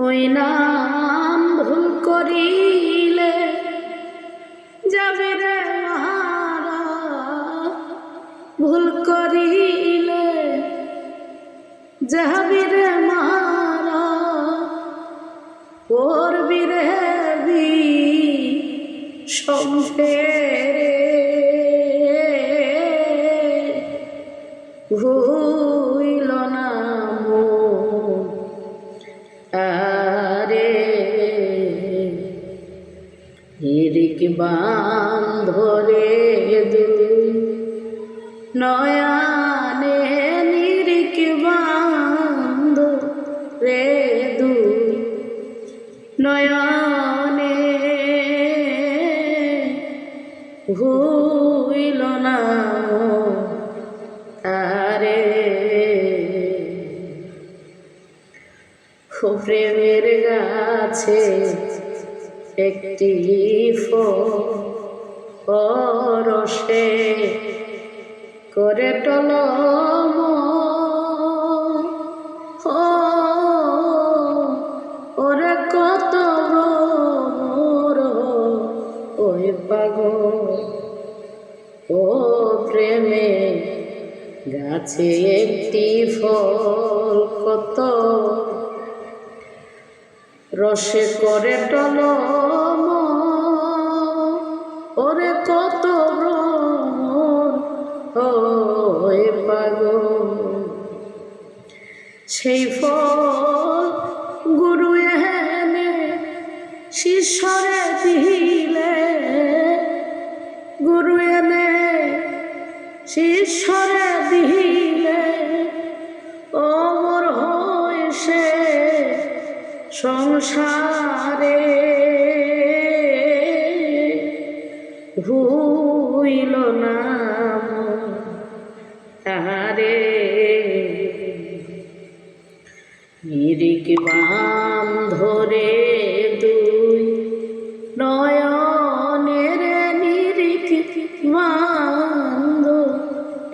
ওই নাম ভুল করিলে যাবি রে মারা, ভুল করিলে যাবি রে মারা, করবি রে ভুইল না আরে হিরিক বান্ধরে দুই নয়ানে নিরিক বান্ধ রে দুই নয়নে ভুইল না আরে প্রেমের গাছে একটি ফরসে করে টলম ওরে কত ওই পাগল ও প্রেমে গাছে একটি ফল কত রসে করে টলম ওরে কত ওই পাগল সেই ফল গুরু এনে শিষ্যরে দিলে, গুরু এনে শিষ্যরে দিলে অমর হয় সে সংসারে ভুইল না তাহারে নিরিক বাম ধরে দুই নয়নের নিরিক বান্ধ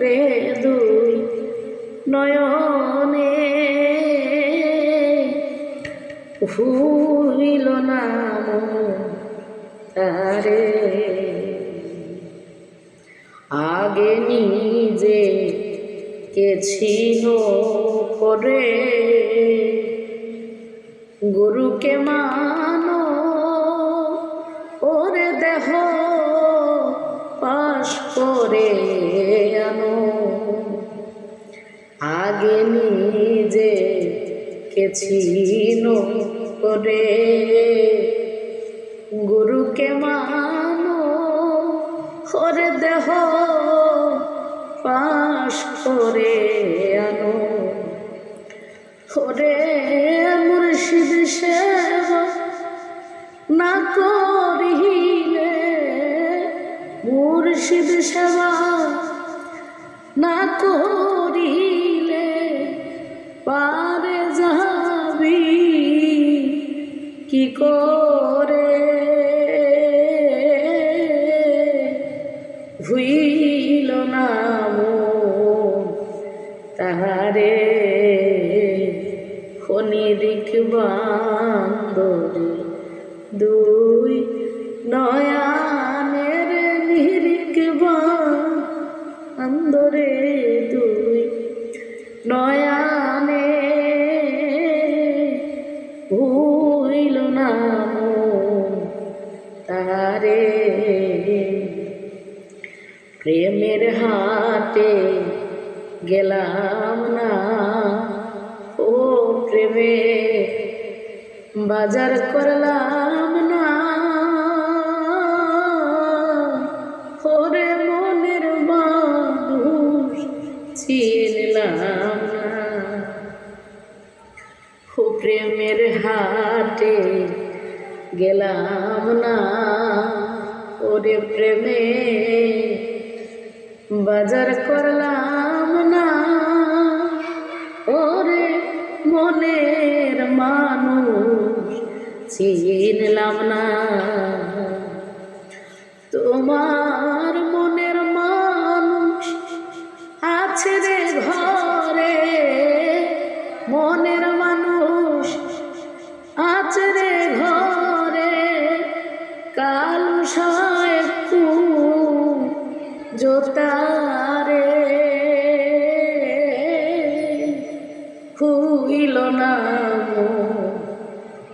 রে দুই নয়নে ভুইল না তারে আগে নিজে কে ছিল করে গুরুকে মানো ওরে দেহ পাশ করে আনো, আগে নিজে কে ছিল করে গুরুকে মানো ওরে দেহ পাশ করে আনো, ওরে মুর্শিদ সেবা না করিলে, মুর্শিদ সেবা না করিলে পারে যাবি কি করে, ভুইল না তাহারে নিরিক বান্ধরে দুই নয়ানের নিরিক বান্ধরে দুই নয়ানে ভুইল না তাহারে প্রেমের হাটে গেলাম না ও প্রেমে বাজার করলাম না, ওরে মনের মানুষ চিনলাম না, ও প্রেমের হাটে গেলাম না ওরে প্রেমে বাজার করলাম না, ওরে মনের মানুষ চিনলাম না, তোমার মনের মানুষ আছে রে ঘরে, মনের মানুষ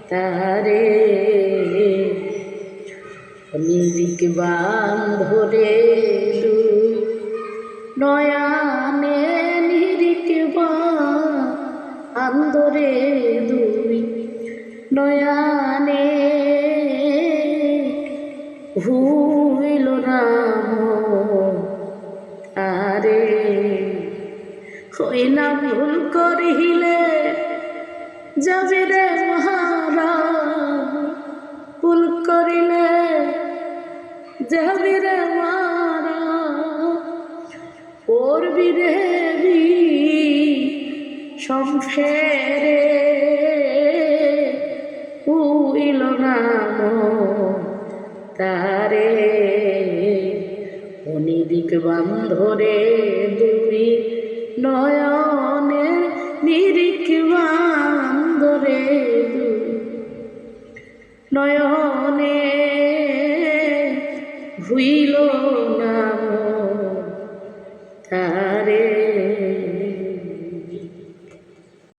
তারে নিরিক বান্ধরে দুই নয়ানে নিরিক বান্ধরে দুই নয়ানে ভুইল রাম তারে হই না ভুল করিলে যাবি রে মহারা ভুল করিলে যাবি রে মারা করবি রে সংসারে উইল নাম তারে অনিদিক বান্ধরে দুই নয়নের নিরিখ বান্ধরে দুই নয়নে ভুইল নাম